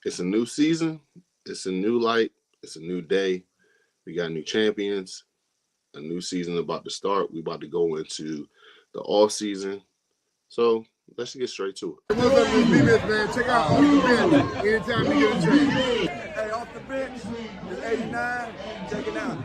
It's a new season. It's a new light. It's a new day. We got new champions. A new season about to start. We about to go into the off season. So let's get straight to it. What's up, B-Miss, man? Check out Off the Bench anytime you get a chance. Hey, Off the Bench, it's 89. Check it out.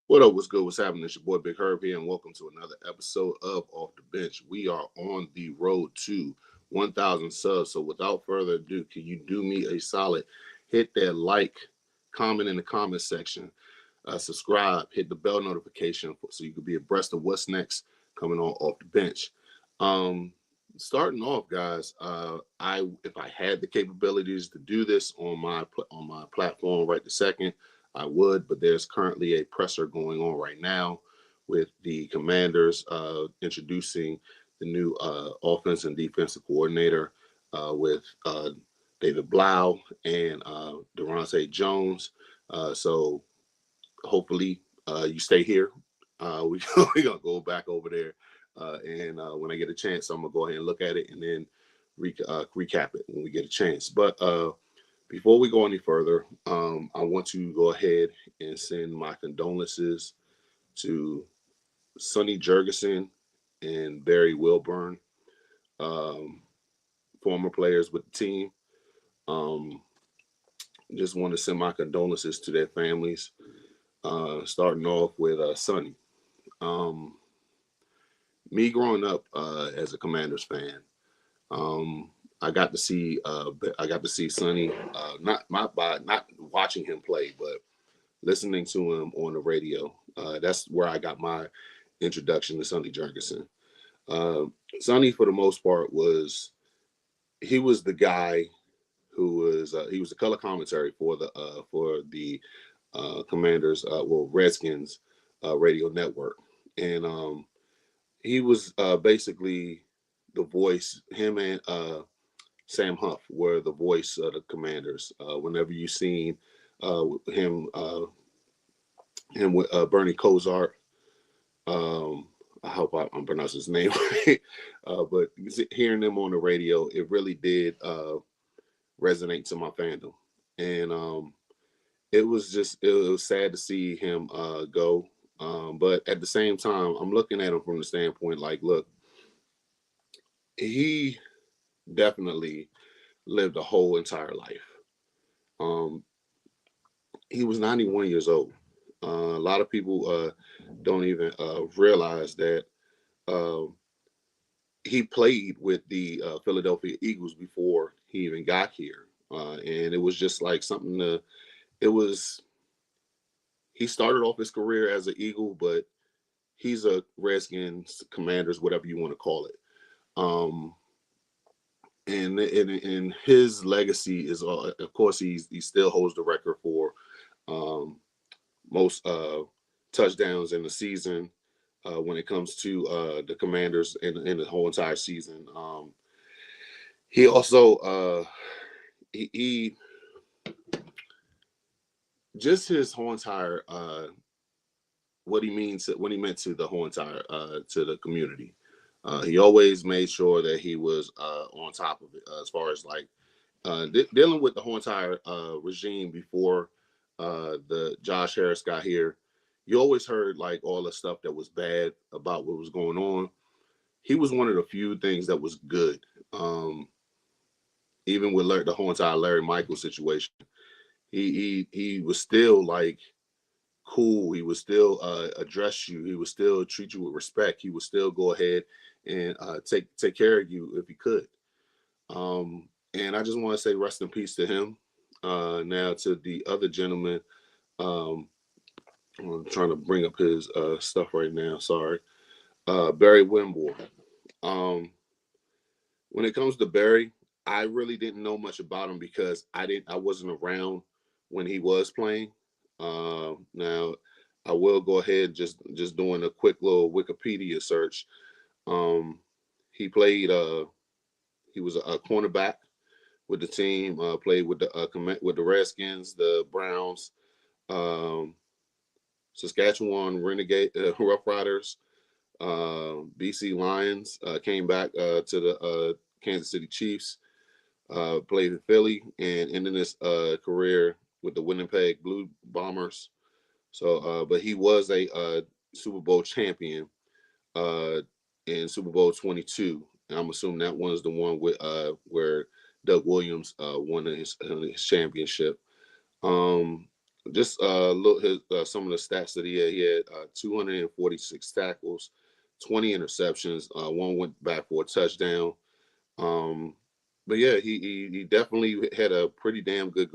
What up? What's good? What's happening? It's your boy Big Herb here, and welcome to another episode of Off the Bench. We are on the road to 1,000 subs. So without further ado, can you do me a solid? Hit that like, comment in the comment section, subscribe, hit the bell notification so you can be abreast of what's next coming on Off the Bench. Starting off, guys, if I had the capabilities to do this on my platform right this second, I would, but there's currently a presser going on right now with the Commanders introducing the new offense and defensive coordinator with David Blau and Durante Jones. So hopefully you stay here. We're going to go back over there. And when I get a chance, I'm going to go ahead and look at it and then recap it when we get a chance. But before we go any further, I want to go ahead and send my condolences to Sonny Jurgensen and Barry Wilburn, former players with the team. Just want to send my condolences to their families, starting off with Sonny. Me growing up as a Commanders fan, I got to see Sonny, not watching him play, but listening to him on the radio. That's where I got my introduction to Sonny Jurgensen. Sonny, for the most part, was the guy who was he was the color commentary for the Commanders, Redskins radio network, and he was basically the voice. Him and Sam Huff were the voice of the Commanders. Whenever you seen him with Bernie Kosar, I hope I'm pronouncing his name right, but hearing them on the radio, it really did resonate to my fandom, and it was sad to see him go. But at the same time, I'm looking at him from the standpoint like, look, he definitely lived a whole entire life. He was 91 years old. A lot of people don't even realize that he played with the Philadelphia Eagles before he even got here. And it was just like he started off his career as an Eagle, but he's a Redskins, Commanders, whatever you want to call it. And his legacy is, of course, he still holds the record for most touchdowns in the season when it comes to the Commanders in the whole entire season. He also he just his whole entire what he meant to the whole entire to the community. He always made sure that he was on top of it as far as like dealing with the whole entire regime before the Josh Harris got here. You always heard like all the stuff that was bad about what was going on. He was one of the few things that was good. Even with the whole entire Larry Michaels situation, he was still like cool. He would still address you. He would still treat you with respect. He would still go ahead and take care of you if he could. And I just want to say rest in peace to him. Now to the other gentleman, I'm trying to bring up his stuff right now. Sorry. Barry Winborn. When it comes to Barry, I really didn't know much about him because I wasn't around when he was playing. Now I will go ahead just doing a quick little Wikipedia search. Um, he played. He was a cornerback with the team. Played with the Redskins, the Browns, um, Saskatchewan Renegade Rough Riders, BC Lions. Came back to the Kansas City Chiefs. Played in Philly and ended his career with the Winnipeg Blue Bombers. So, but he was a Super Bowl champion uh, in Super Bowl 22. And I'm assuming that one's the one with where Doug Williams won his championship. Um, just look his some of the stats that he had. He had 246 tackles, 20 interceptions. One went back for a touchdown. Um, but yeah, he definitely had a pretty damn good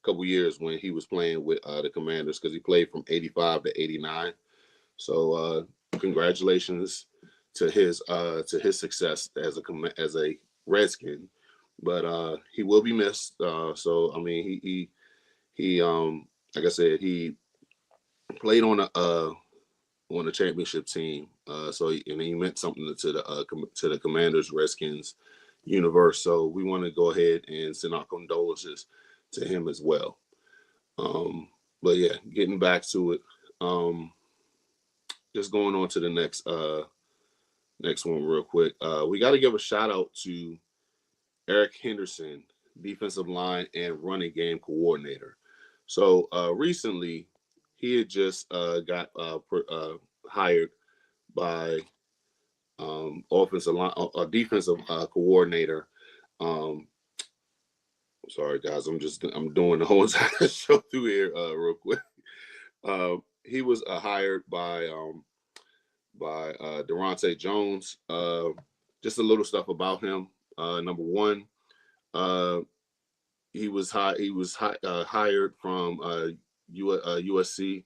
couple years when he was playing with the Commanders because he played from 85 to 89. So congratulations to his success as a Redskin. But he will be missed. So I mean, he like I said, he played on a championship team. And he meant something to the Commanders, Redskins universe. So we want to go ahead and send our condolences to him as well. But yeah, getting back to it. Just going on to the next one real quick. We got to give a shout out to Eric Henderson, defensive line and running game coordinator. So recently, he had just got hired by offensive line, defensive coordinator. Um, Sorry guys, I'm doing the whole entire show through here real quick. He was hired by Durante Jones. Just a little stuff about him. Number one, uh, hired from USC.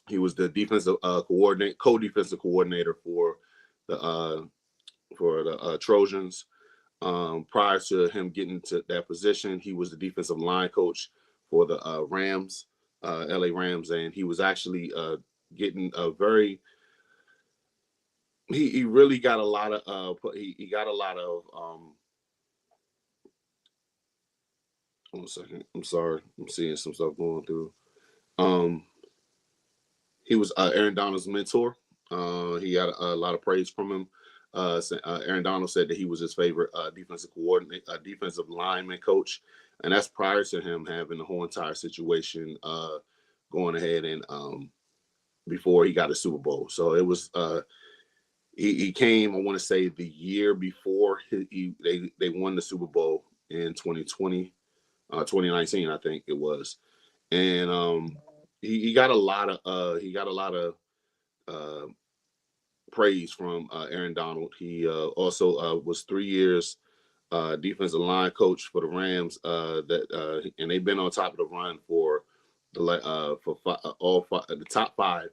He was the defensive co-defensive coordinator for the Trojans. Prior to him getting to that position, he was the defensive line coach for the Rams, LA Rams, and he was actually getting a very. He really got a lot of he got a lot of 1 second. I'm sorry. I'm seeing some stuff going through. Um, he was Aaron Donald's mentor. He got a lot of praise from him. Aaron Donald said that he was his favorite defensive lineman coach, and that's prior to him having the whole entire situation going ahead and before he got a Super Bowl. So it was he came, I want to say, the year before they won the Super Bowl in 2020, 2019, I think it was, and he got a lot of praise from Aaron Donald. He also was 3 years defensive line coach for the Rams. And they've been on top of the run for the top five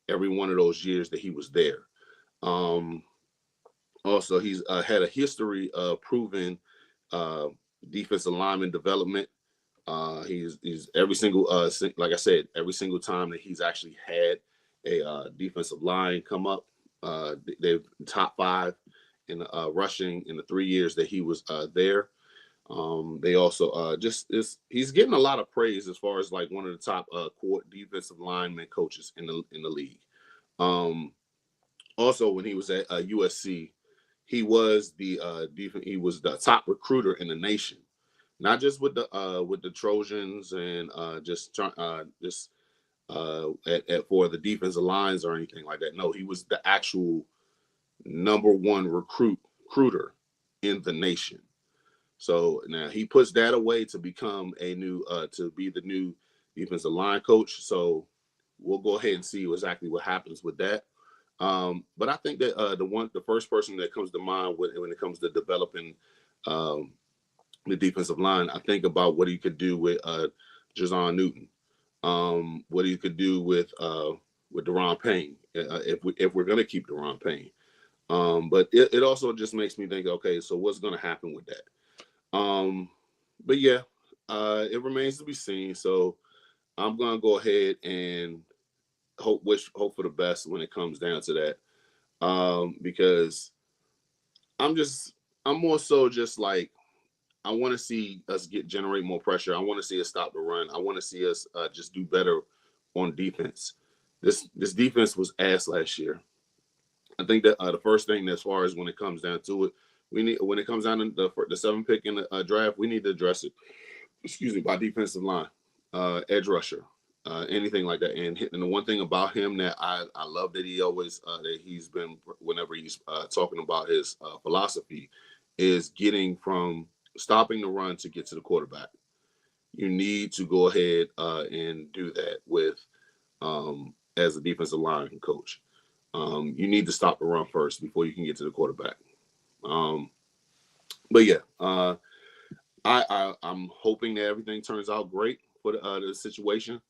every one of those years that he was there. Also, he's had a history of proven defensive lineman development. He's every single like I said, every single time that he's actually had a defensive line come up, they've top five in rushing in the 3 years that he was there. They also he's getting a lot of praise as far as like one of the top defensive lineman coaches in the league. Also, when he was at USC, he was the top recruiter in the nation, not just with the Trojans and for the defensive lines or anything like that. No, he was the actual number one recruiter in the nation. So now he puts that away to become to be the new defensive line coach. So we'll go ahead and see exactly what happens with that. But I think that the first person that comes to mind when it comes to developing the defensive line, I think about what he could do with Jazon Newton. What he could do with with Deron Payne, if we're gonna keep Deron Payne. But it also just makes me think, okay, so what's gonna happen with that? But yeah, it remains to be seen. So I'm gonna go ahead and hope for the best when it comes down to that. Because I'm more so just like, I want to see us generate more pressure. I want to see us stop the run. I want to see us just do better on defense. This defense was ass last year. I think that the first thing, as far as when it comes down to it, when it comes down to the 7th pick in the draft, we need to address it. Excuse me, by defensive line, edge rusher, anything like that. And the one thing about him that I love that he always that he's been, whenever he's talking about his philosophy, is getting from stopping the run to get to the quarterback. You need to go ahead and do that with as a defensive line coach. You need to stop the run first before you can get to the quarterback. But yeah, I'm hoping that everything turns out great for the situation.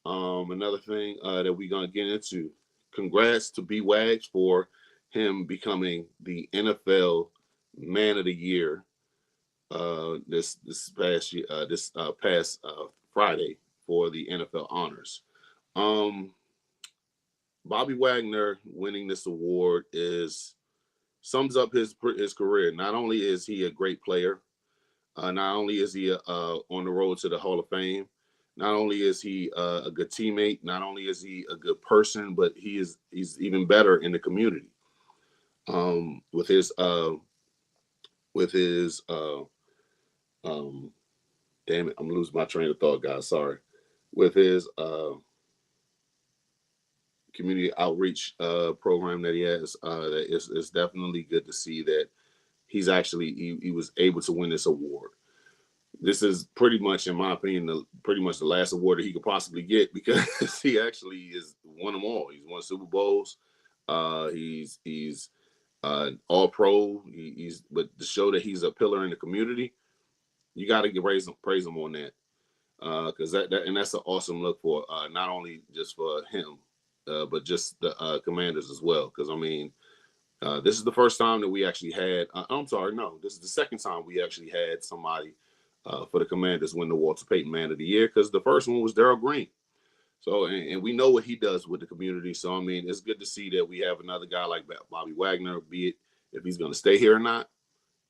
Another thing that we're gonna get into. Congrats to B Wags for him becoming the NFL Man of the Year this past year, this past Friday for the NFL honors. Bobby Wagner winning this award sums up his career. Not only is he a great player, not only is he on the road to the Hall of Fame, not only is he a good teammate, not only is he a good person, but he's even better in the community. With his damn it, I'm losing my train of thought, guys. Sorry. With his community outreach program that he has, it's definitely good to see that he's actually he was able to win this award. This is pretty much, in my opinion, pretty much the last award that he could possibly get, because he actually has won them all. He's won Super Bowls. He's all pro. But to show that he's a pillar in the community, you got to praise him on that, because that's an awesome look for not only just for him, but just the Commanders as well. Because I mean, this is the first time that we actually had. I'm sorry, no, this is the second time we actually had somebody for the Commanders win the Walter Payton Man of the Year, because the first one was Darrell Green. So, and we know what he does with the community. So, I mean, it's good to see that we have another guy like Bobby Wagner, be it if he's going to stay here or not.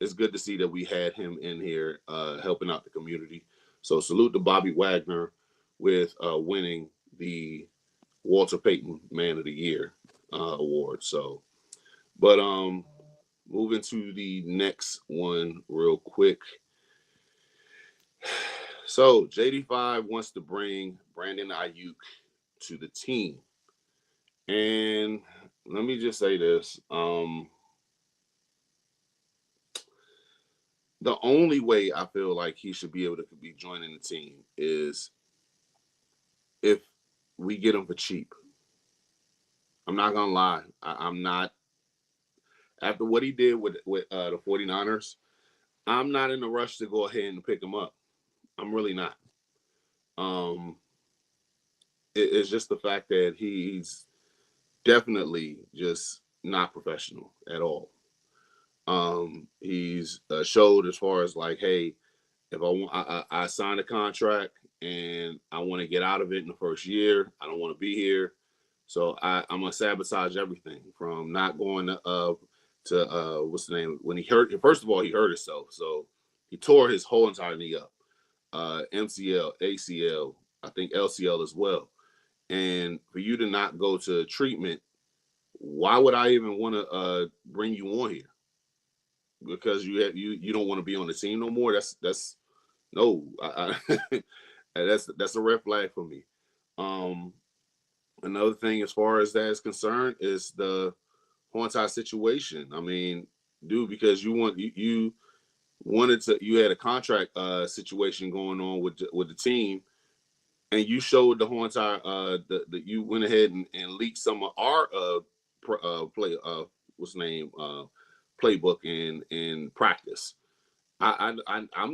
It's good to see that we had him in here helping out the community. So, salute to Bobby Wagner with winning the Walter Payton Man of the Year award. So, but moving to the next one real quick. So JD5 wants to bring Brandon Ayuk to the team. And let me just say this. The only way I feel like he should be able to be joining the team is if we get him for cheap. I'm not going to lie. I'm not. After what he did with the 49ers, I'm not in a rush to go ahead and pick him up. I'm really not. It's just the fact that he's definitely just not professional at all. He's showed as far as like, hey, if I signed a contract and I want to get out of it in the first year, I don't want to be here, so I'm gonna sabotage everything, from not going to what's the name, when he hurt. First of all, he hurt himself, so he tore his whole entire knee up. MCL, ACL, I think LCL as well. And for you to not go to treatment, why would I even want to bring you on here? Because you don't want to be on the team no more. That's no, that's a red flag for me. Another thing as far as that is concerned is the Hornets situation. I mean, dude, because you had a contract situation going on with the team, and you showed the whole entire that you went ahead and leaked some of our playbook in practice. I'm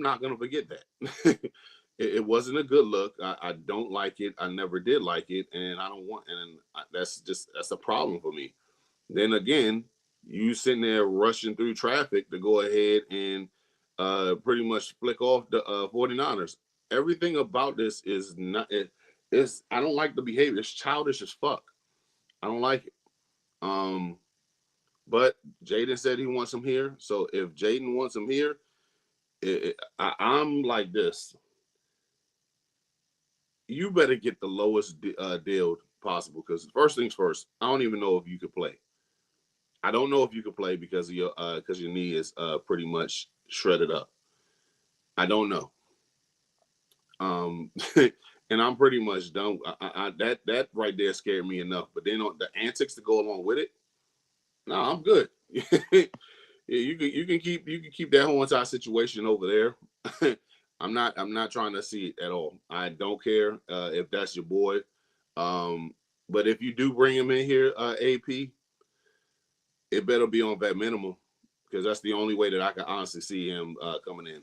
not gonna forget that. it wasn't a good look. I don't like it. I never did like it, and I don't want. And that's a problem for me. Then again, you sitting there rushing through traffic to go ahead and pretty much flick off the 49ers. Everything about this is not. It's I don't like the behavior. It's childish as fuck. I don't like it. Um, but Jaden said he wants him here. So if Jaden wants him here, I'm like this. You better get the lowest deal possible because first things first, I don't even know if you could play. I don't know if you could play because of your knee is pretty much shredded up. I don't know. And I'm pretty much done. That right there scared me enough. But then on the antics to go along with it, no, I'm good. Yeah, you can keep that whole entire situation over there. I'm not trying to see it at all. I don't care if that's your boy. But if you do bring him in here, AP, it better be on vet minimum because that's the only way that I can honestly see him coming in.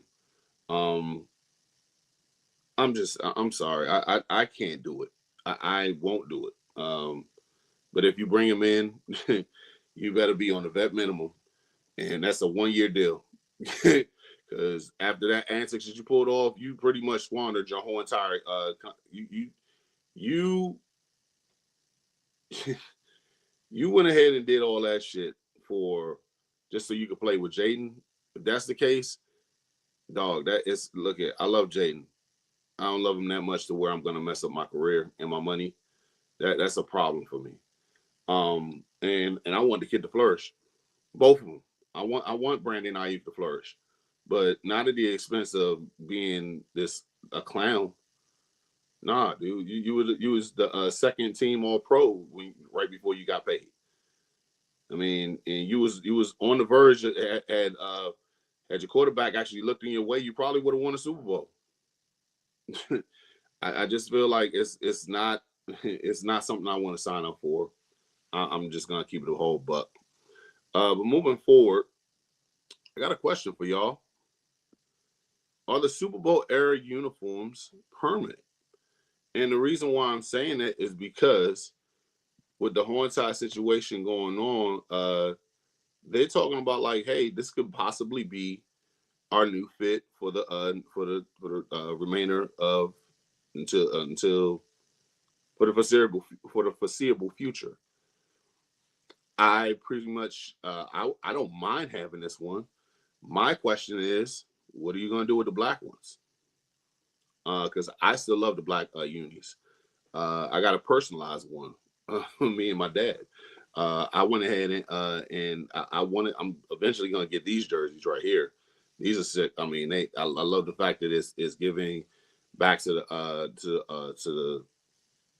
I'm sorry. I can't do it. I won't do it. But if you bring him in, you better be on the vet minimum. And that's a 1-year deal. Because after that antics that you pulled off, you pretty much squandered your whole entire you you went ahead and did all that shit for just so you could play with Jaden. If that's the case, dog, that is look at I love Jaden. I don't love him that much to where I'm gonna mess up my career and my money. That's a problem for me. And I want the kid to flourish. Both of them. I want Brandon Ayuk to flourish, but not at the expense of being a clown. Nah, dude, you was the second team All Pro right before you got paid. I mean, and you was on the verge had your quarterback actually looked in your way, you probably would have won a Super Bowl. I just feel like it's not something I want to sign up for. I'm just gonna keep it a whole buck. But moving forward, I got a question for y'all. Are the Super Bowl era uniforms permanent? And the reason why I'm saying that is because with the whole entire situation going on, they're talking about like, hey, this could possibly be our new fit for the remainder of until for the foreseeable future. I pretty much I don't mind having this one. My question is, what are you going to do with the black ones? Because I still love the black unis. I got a personalized one. Me and my dad. I went ahead and I wanted. I'm eventually going to get these jerseys right here. These are sick. I mean, I love the fact that it's giving back to the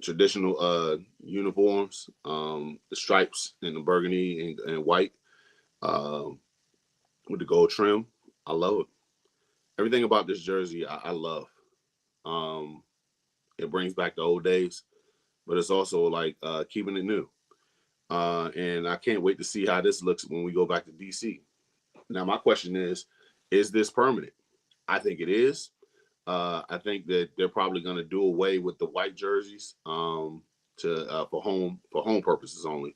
traditional uniforms, the stripes and the burgundy and white with the gold trim. I love it. Everything about this jersey, I love. It brings back the old days, but it's also like keeping it new. And I can't wait to see how this looks when we go back to DC. Now, my question is this permanent? I think it is. I think that they're probably going to do away with the white jerseys for home purposes only.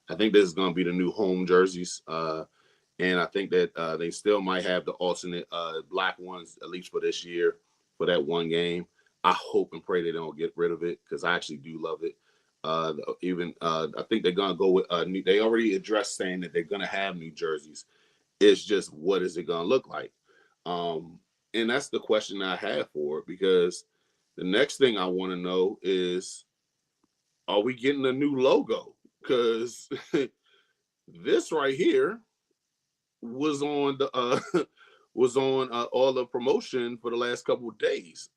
I think this is going to be the new home jerseys, and I think that they still might have the alternate black ones at least for this year for that one game. I hope and pray they don't get rid of it because I actually do love it. I think they're going to go with new. They already addressed saying that they're going to have new jerseys. It's just what is it going to look like? And that's the question I have for it because the next thing I want to know is, are we getting a new logo? Because this right here was on the all the promotion for the last couple of days.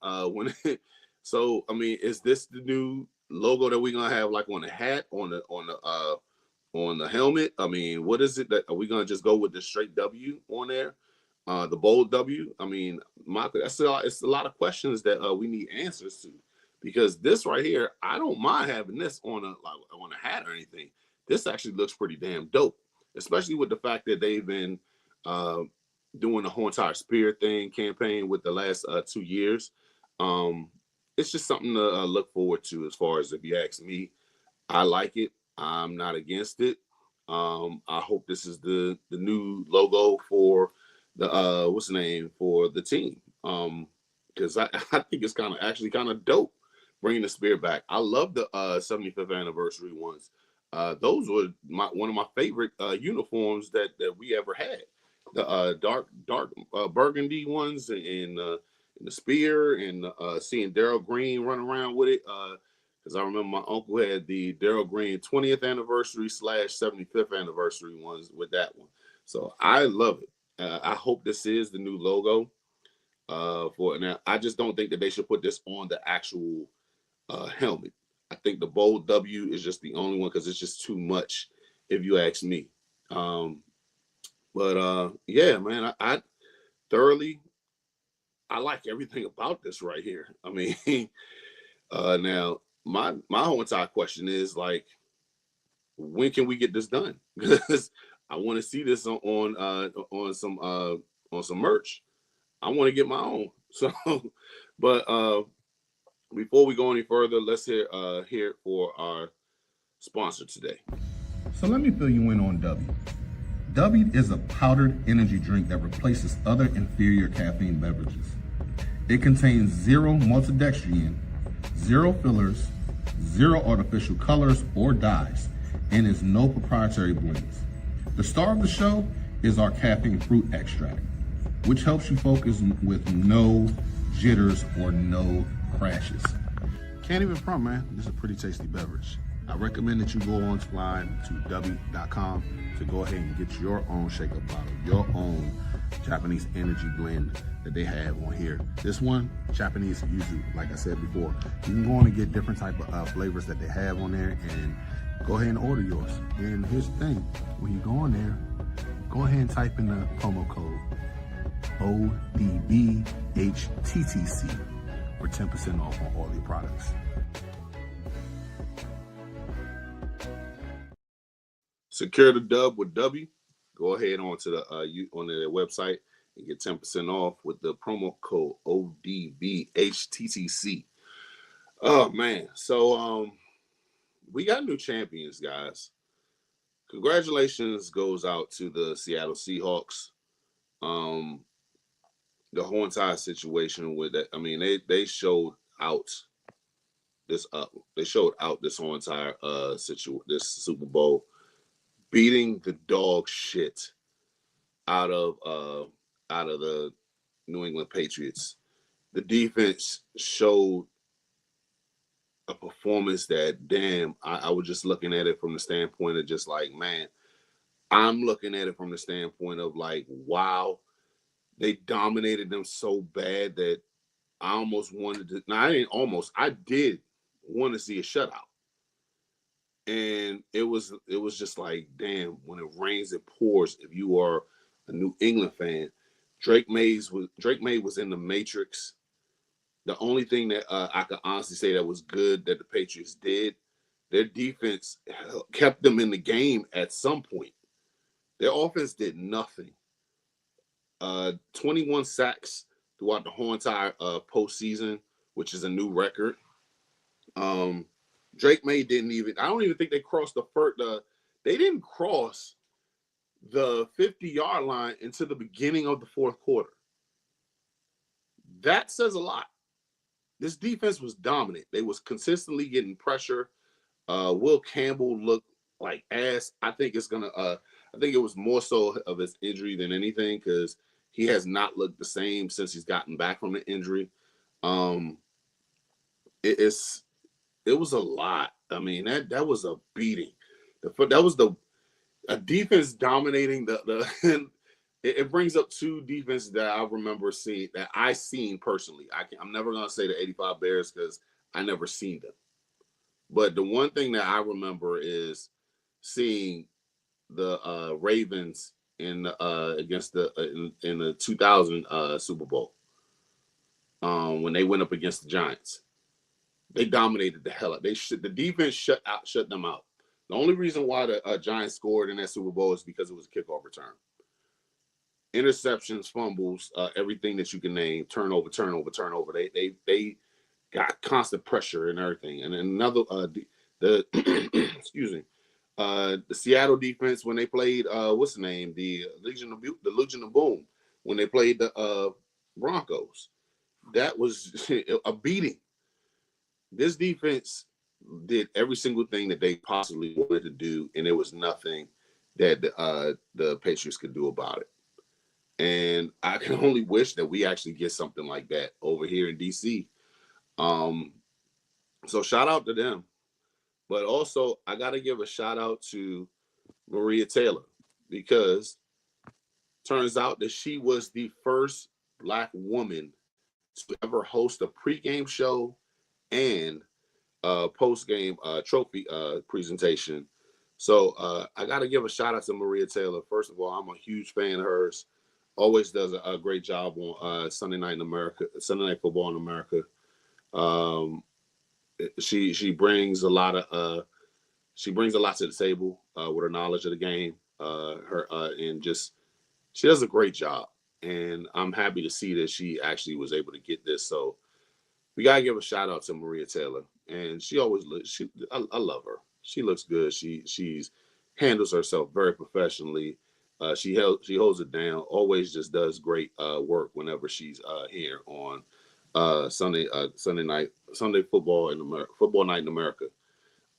So I mean, is this the new logo that we're gonna have like on the hat, on the helmet? I mean, what is it that are we gonna just go with the straight W on there? The bold W. I mean, it's a lot of questions that we need answers to, because this right here, I don't mind having this on a hat or anything. This actually looks pretty damn dope, especially with the fact that they've been doing the whole entire Spirit thing campaign with the last 2 years. It's just something to look forward to. As far as if you ask me, I like it. I'm not against it. I hope this is the new logo for the what's the name for the team. Because I think it's actually kind of dope bringing the spear back. I love the 75th anniversary ones. Those were one of my favorite uniforms that we ever had. The dark burgundy ones and the spear and seeing Daryl Green run around with it. Because I remember my uncle had the Daryl Green 20th anniversary / 75th anniversary ones with that one. So I love it. I hope this is the new logo for it. Now, I just don't think that they should put this on the actual helmet. I think the bold W is just the only one because it's just too much, if you ask me. Yeah, man, I thoroughly, I like everything about this right here. I mean, now my whole entire question is like, when can we get this done? Because I want to see this on some merch. I want to get my own. So, but before we go any further, let's hear it for our sponsor today. So let me fill you in on W. W is a powdered energy drink that replaces other inferior caffeine beverages. It contains 0 maltodextrin, 0 fillers, 0 artificial colors or dyes, and is no proprietary blends. The star of the show is our caffeine fruit extract, which helps you focus with no jitters or no crashes. Can't even front, man. This is a pretty tasty beverage. I recommend that you go online to w.com to go ahead and get your own shaker bottle, your own Japanese energy blend that they have on here. This one, Japanese yuzu, like I said before. You can go on and get different type of flavors that they have on there and go ahead and order yours. And here's the thing, when you go on there, go ahead and type in the promo code ODBHTTC for 10% off on all your products. Secure the dub with W. Go ahead onto the on their website and get 10% off with the promo code ODBHTTC. Oh man, so we got new champions, guys. Congratulations goes out to the Seattle Seahawks. The whole entire situation with that. I mean, they showed out this whole entire this Super Bowl, beating the dog shit out of the New England Patriots. The defense showed a performance that, damn, I was just looking at it from the standpoint of just like, man, I'm looking at it from the standpoint of like, wow, they dominated them so bad that I almost wanted to. Now, I did want to see a shutout. And it was just like, damn, when it rains, it pours. If you are a New England fan, Drake May was in the Matrix. The only thing that I could honestly say that was good that the Patriots did, their defense kept them in the game at some point. Their offense did nothing. 21 sacks throughout the whole entire postseason, which is a new record. Drake May I don't even think they crossed they didn't cross the 50-yard line until the beginning of the fourth quarter. That says a lot. This defense was dominant. They was consistently getting pressure. Will Campbell looked like ass. I think it was more so of his injury than anything because he has not looked the same since he's gotten back from the injury. It was a lot. I mean, that was a beating. That was a defense dominating the it brings up two defenses that I remember seeing, that I seen personally. I'm never gonna say the 85 Bears because I never seen them. But the one thing that I remember is seeing the Ravens against in the 2000 Super Bowl when they went up against the Giants. They dominated the hell out. The defense shut them out. The only reason why the Giants scored in that Super Bowl is because it was a kickoff return. interceptions, fumbles, everything that you can name, turnover. They got constant pressure and everything. And then another, the excuse me, the Seattle defense when they played, what's the name, the Legion of Boom, when they played the Broncos, that was a beating. This defense did every single thing that they possibly wanted to do, and there was nothing that the Patriots could do about it. And I can only wish that we actually get something like that over here in DC. So shout out to them. But also, I got to give a shout out to Maria Taylor, because turns out that she was the first Black woman to ever host a pregame show and post-game trophy presentation. So I got to give a shout out to Maria Taylor. First of all, I'm a huge fan of hers. Always does a great job on Sunday Night Football in America. She brings a lot to the table with her knowledge of the game. She does a great job, and I'm happy to see that she actually was able to get this. So we gotta give a shout out to Maria Taylor, and she always looks. I love her. She looks good. She's handles herself very professionally. She holds it down. Always just does great work whenever she's here on Sunday football in America, football night in America.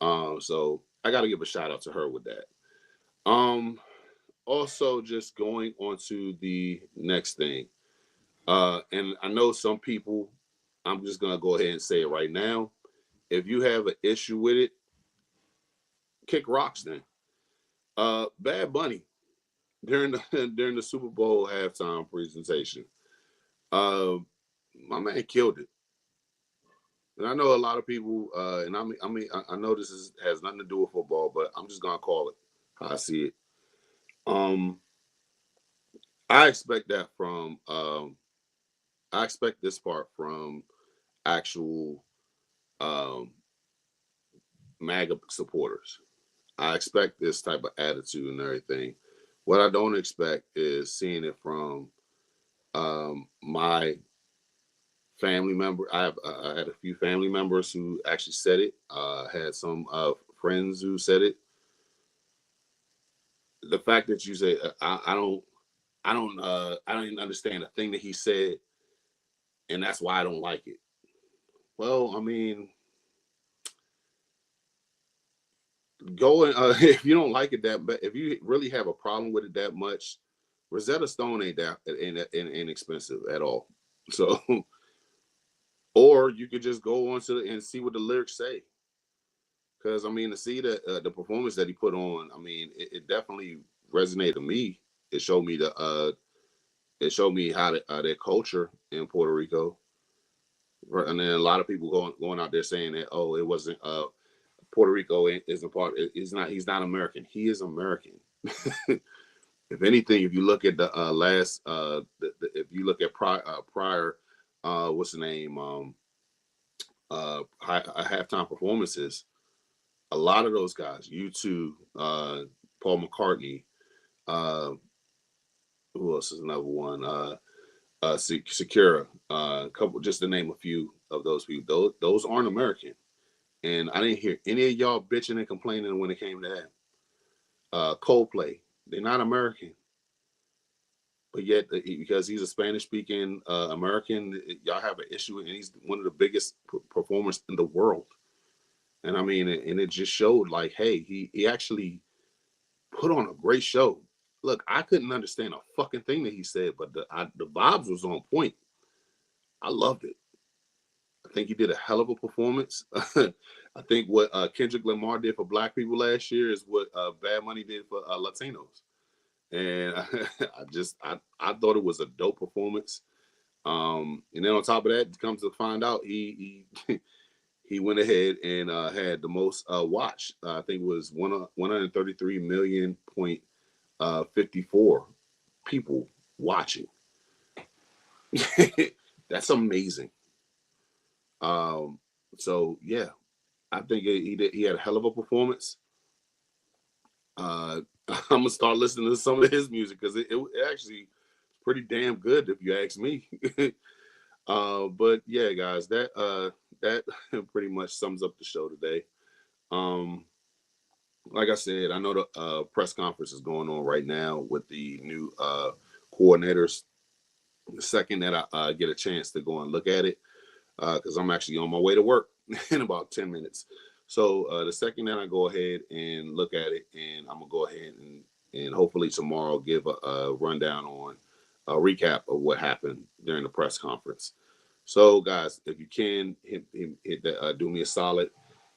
So I got to give a shout out to her with that. Also, just going on to the next thing, and I know some people. I'm just gonna go ahead and say it right now. If you have an issue with it, kick rocks. Then, Bad Bunny during the Super Bowl halftime presentation, my man killed it. And I know a lot of people, and I know this has nothing to do with football, but I'm just gonna call it how I see it. I expect that from. I expect this part from actual MAGA supporters. I expect this type of attitude and everything. What I don't expect is seeing it from my family member. I had a few family members who actually said it. Had some friends who said it. The fact that you say I don't even understand the thing that he said, and that's why I don't like it. Well, I mean, go and if you don't like it if you really have a problem with it that much, Rosetta Stone ain't that inexpensive at all. So, or you could just go on and see what the lyrics say. Because I mean, to see the performance that he put on, I mean, it definitely resonated with me. It showed me how their culture in Puerto Rico. And then a lot of people going out there saying that, oh, it wasn't Puerto Rico isn't part. He's not American. He is American. If anything, if you look at the if you look at prior what's the name halftime performances, a lot of those guys, U2, Paul McCartney, who else is another one? Secura, couple, just to name a few of those people. Those aren't American, and I didn't hear any of y'all bitching and complaining when it came to that. Coldplay, they're not American, but yet because he's a Spanish-speaking American, y'all have an issue, and he's one of the biggest performers in the world. And I mean, and it just showed like, hey, he actually put on a great show. Look, I couldn't understand a fucking thing that he said, but the vibes was on point. I loved it. I think he did a hell of a performance. I think what Kendrick Lamar did for Black people last year is what Bad Money did for Latinos. And I thought it was a dope performance. And then on top of that, comes to find out he went ahead and had the most watch. I think it was 133 million 54 people watching. That's amazing. So yeah, I think he had a hell of a performance. I'm gonna start listening to some of his music because it actually pretty damn good if you ask me. But yeah, guys, that pretty much sums up the show today. Like I said, I know the press conference is going on right now with the new coordinators. The second that I get a chance to go and look at it, because I'm actually on my way to work in about 10 minutes. So the second that I go ahead and look at it, and I'm gonna go ahead and hopefully tomorrow give a rundown on a recap of what happened during the press conference. So guys, if you can hit that, do me a solid,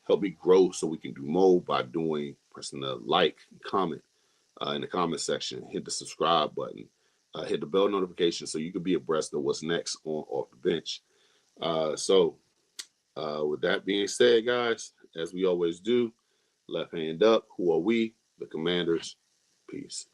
help me grow so we can do more by pressing the like, comment in the comment section, hit the subscribe button, hit the bell notification so you can be abreast of what's next on Off the Bench. With that being said, guys, as we always do, left hand up. Who are we? The Commanders. Peace.